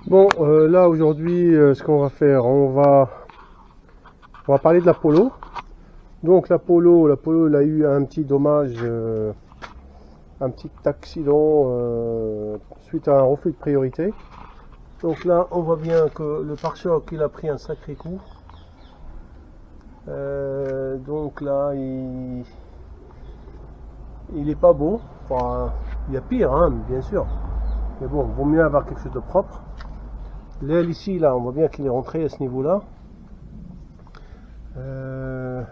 Bon, là aujourd'hui, ce qu'on va faire, on va parler de la Polo. Donc la Polo, elle a eu un petit dommage, un petit accident suite à un refus de priorité. Donc là, on voit bien que le pare-choc, il a pris un sacré coup. Donc là, il est pas beau. Enfin, il y a pire, hein, bien sûr. Mais bon, vaut mieux avoir quelque chose de propre. L'aile ici, là, on voit bien qu'il est rentré à ce niveau-là. Le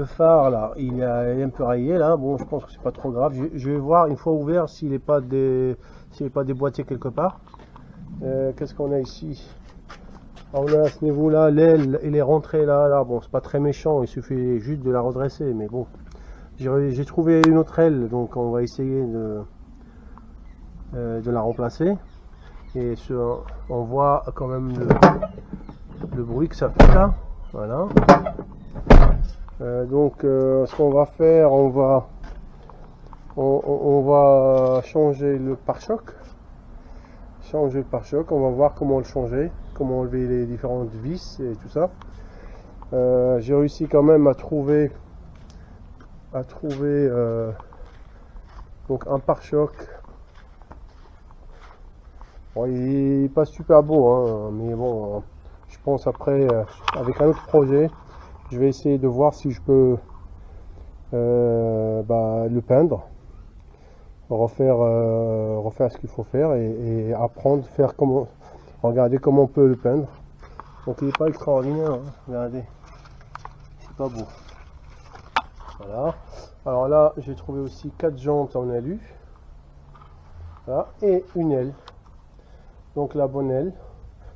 phare, là, il est un peu rayé, là. Bon, je pense que c'est pas trop grave. Je vais voir une fois ouvert s'il n'est pas déboîté quelque part. Qu'est-ce qu'on a ici? Alors, on a à ce niveau-là, l'aile, il est rentré là. Bon, c'est pas très méchant, il suffit juste de la redresser, mais bon. J'ai trouvé une autre aile, donc on va essayer de la remplacer. Et on voit quand même le bruit que ça fait là. Voilà. Donc ce qu'on va faire, on va changer le pare-choc. On va voir comment le changer, comment enlever les différentes vis et tout ça. J'ai réussi quand même à trouver donc un pare-choc. Bon, il n'est pas super beau, hein, mais bon, je pense après, avec un autre projet, je vais essayer de voir si je peux le peindre, refaire ce qu'il faut faire et apprendre, regarder comment on peut le peindre. Donc il n'est pas extraordinaire, hein, regardez, c'est pas beau. Voilà. Alors là, j'ai trouvé aussi 4 jantes en alu, voilà, et une aile. Donc la bonne aile.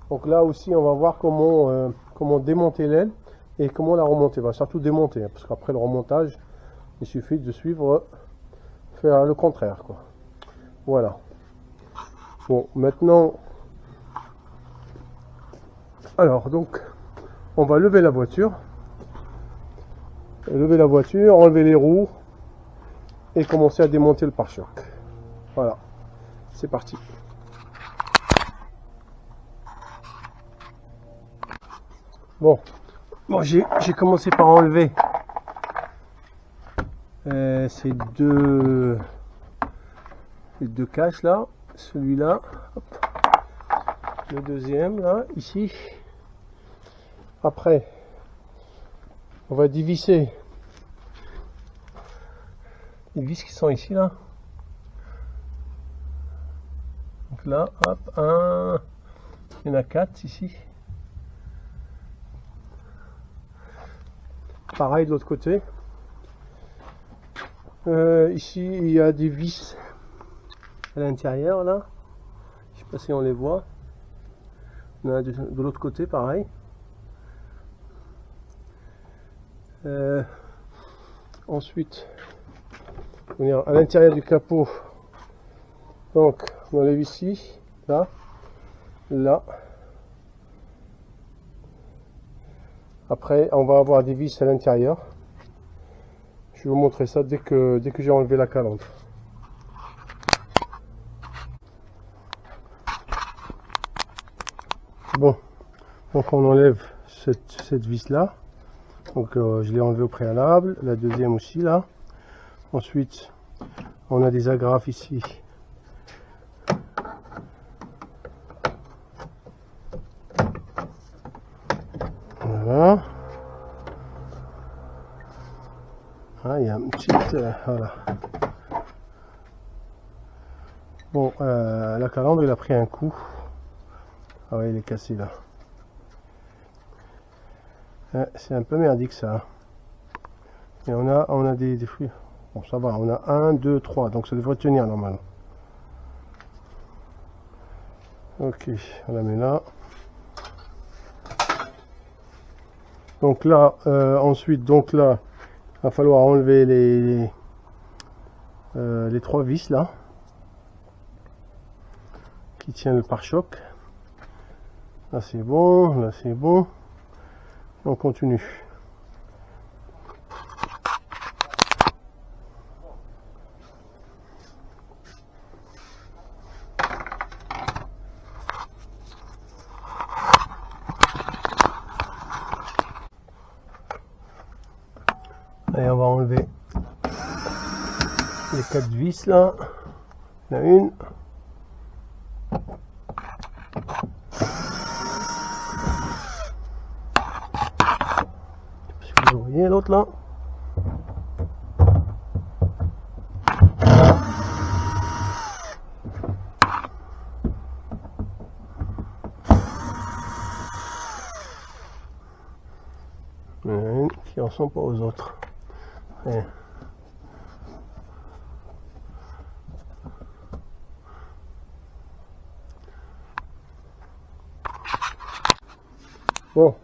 Donc là aussi, on va voir comment démonter l'aile et comment la remonter. On va surtout démonter, hein, parce qu'après le remontage, il suffit de faire le contraire, quoi. Voilà. Bon, maintenant, alors donc, on va lever la voiture, enlever les roues et commencer à démonter le pare-choc. Voilà, c'est parti. Bon, j'ai commencé par enlever ces deux caches là, celui-là, le deuxième là, ici. Après, on va dévisser les vis qui sont ici là. Donc là, hop, il y en a 4 ici. Pareil de l'autre côté. Ici, il y a des vis à l'intérieur là. Je sais pas si on les voit. On a de l'autre côté, pareil. Ensuite, on est à l'intérieur du capot. Donc, on enlève ici, là. Après, on va avoir des vis à l'intérieur. Je vais vous montrer ça dès que j'ai enlevé la calandre. Bon, donc on enlève cette vis là. Donc je l'ai enlevé au préalable. La deuxième aussi là. Ensuite, on a des agrafes ici. Voilà. Ah, il y a une petite voilà. Bon, la calandre, il a pris un coup. Ah ouais, il est cassé là. C'est un peu merdique ça. Et on a des fruits. Bon, ça va, on a 1, 2, 3, donc ça devrait tenir normalement. Ok, on la met là. Donc là, ensuite, donc là, il va falloir enlever les 3 vis là qui tiennent le pare-choc. Là c'est bon, là c'est bon. On continue. Et on va enlever les 4 vis là. Il y en a une. Je sais pas si vous voyez l'autre là. Il y en a une qui ne ressemble pas aux autres. Et bon,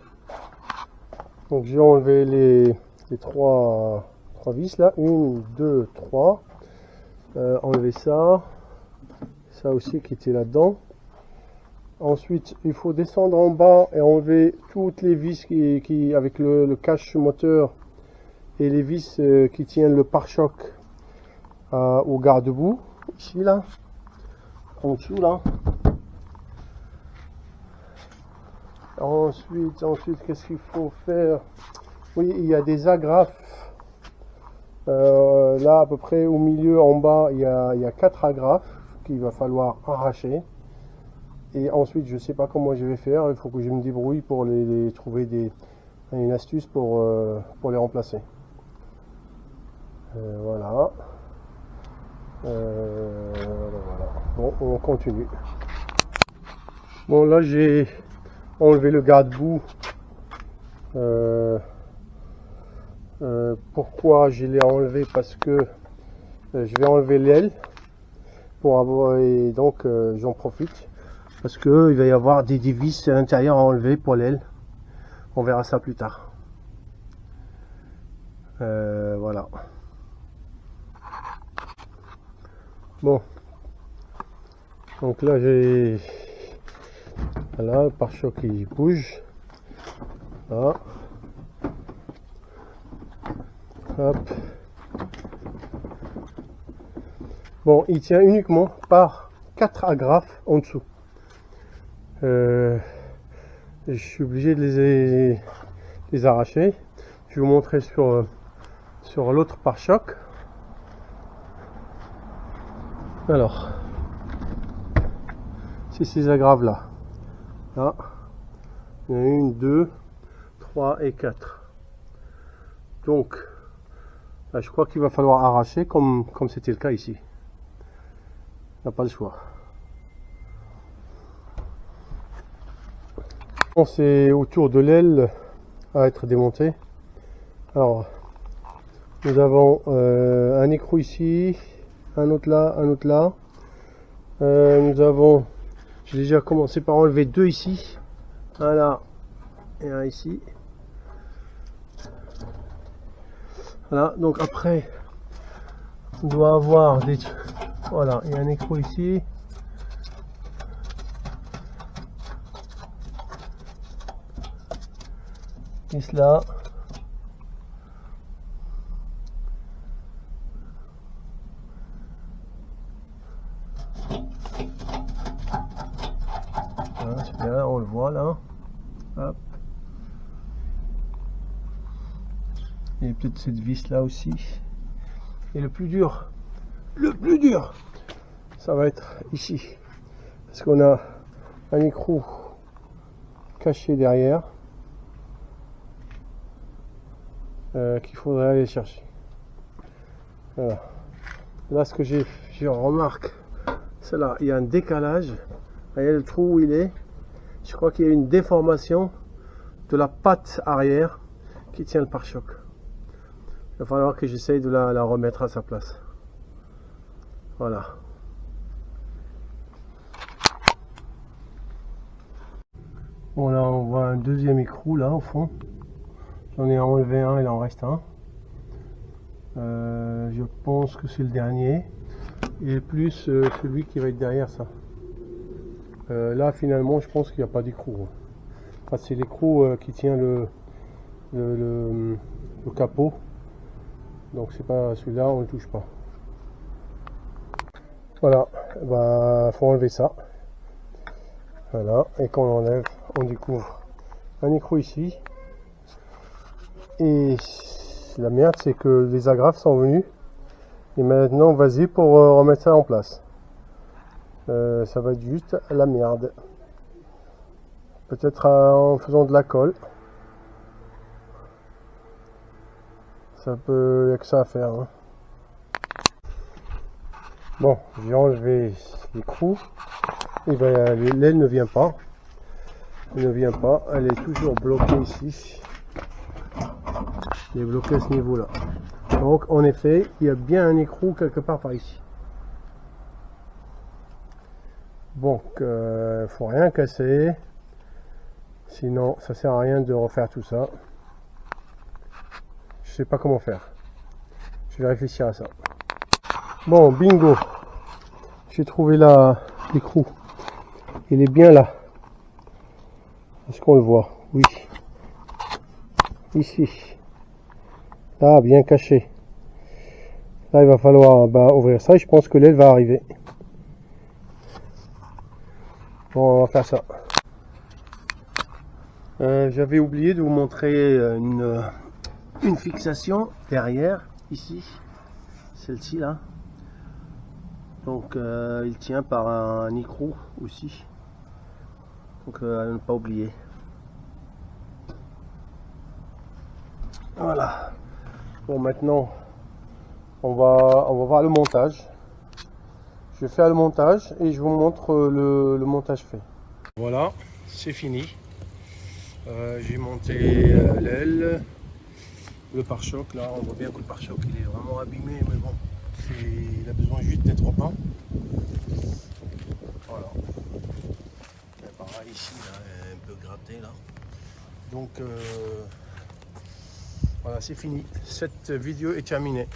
donc j'ai enlevé les trois vis là, 1, 2, 3. Enlever ça aussi qui était là-dedans. Ensuite, il faut descendre en bas et enlever toutes les vis qui avec le cache moteur et les vis qui tiennent le pare-choc au garde-boue, ici là, en dessous là. Ensuite, qu'est-ce qu'il faut faire? Oui, il y a des agrafes. Là, à peu près au milieu, en bas, il y a 4 agrafes qu'il va falloir arracher. Et ensuite, je sais pas comment je vais faire. Il faut que je me débrouille pour trouver une astuce pour les remplacer. Voilà. Voilà. Bon, on continue. Bon, là, j'ai enlevé le garde-boue. Pourquoi je l'ai enlevé? Parce que je vais enlever l'aile pour avoir, et donc j'en profite parce que il va y avoir des vis à l'intérieur à enlever pour l'aile. On verra ça plus tard. Voilà. Bon, donc là j'ai, voilà, le pare-choc qui bouge. Là. Hop. Bon, il tient uniquement par 4 agrafes en dessous. Je suis obligé de les arracher. Je vais vous montrer sur l'autre pare-choc. Alors, c'est ces agrafes là. Là, il y en a 1, 2, 3 et 4. Donc, là, je crois qu'il va falloir arracher comme c'était le cas ici. On n'a pas le choix. Bon, c'est autour de l'aile à être démonté. Alors, nous avons un écrou ici, un autre là, un autre là. Nous avons, j'ai déjà commencé par enlever 2 ici, un là et un ici. Voilà, donc après, on doit avoir des... Voilà, il y a un écrou ici. Et cela. Voilà, c'est bien, on le voit là. Hop. Et peut-être cette vis là aussi. Et le plus dur, ça va être ici. Parce qu'on a un écrou caché derrière. Qu'il faudrait aller chercher. Voilà. Là, ce que je remarque, c'est là, il y a un décalage. Voyez le trou où il est. Je crois qu'il y a une déformation de la patte arrière qui tient le pare-choc. Il va falloir que j'essaye de la remettre à sa place. Voilà. Bon, là on voit un deuxième écrou là au fond. J'en ai enlevé un, il en reste un. Je pense que c'est le dernier. Et plus celui qui va être derrière ça. Là finalement je pense qu'il n'y a pas d'écrou. Enfin, c'est l'écrou qui tient le capot. Donc c'est pas celui-là, on ne le touche pas. Voilà, bah faut enlever ça. Voilà, et quand on enlève, on découvre un écrou ici. Et La merde, c'est que les agrafes sont venues. Et maintenant, vas-y pour remettre ça en place. Ça va être juste la merde. Peut-être en faisant de la colle. Ça peut, y a que ça à faire. Hein. Bon, j'ai enlevé l'écrou. Et ben, l'aile ne vient pas. Elle ne vient pas. Elle est toujours bloquée ici. Elle est bloquée à ce niveau-là. Donc, en effet, il y a bien un écrou quelque part par ici. Donc, faut rien casser. Sinon, ça sert à rien de refaire tout ça. Je sais pas comment faire. Je vais réfléchir à ça. Bon, bingo. J'ai trouvé l'écrou. Il est bien là. Est-ce qu'on le voit? Oui. Ici. Là, bien caché. Là, il va falloir ouvrir ça et je pense que l'aile va arriver. Bon, on va faire ça. J'avais oublié de vous montrer une fixation derrière, ici. Celle-ci là. Donc, il tient par un écrou aussi. Donc, à ne pas oublier. Voilà. Bon, maintenant, on va voir le montage. Je vais faire le montage et je vous montre le montage fait. Voilà, c'est fini. J'ai monté l'aile, le pare-choc. Là, on voit bien que le pare-choc il est vraiment abîmé, mais bon, il a besoin juste d'être peint. Voilà. Et pareil ici, là, un peu gratté là. Donc voilà, c'est fini. Cette vidéo est terminée.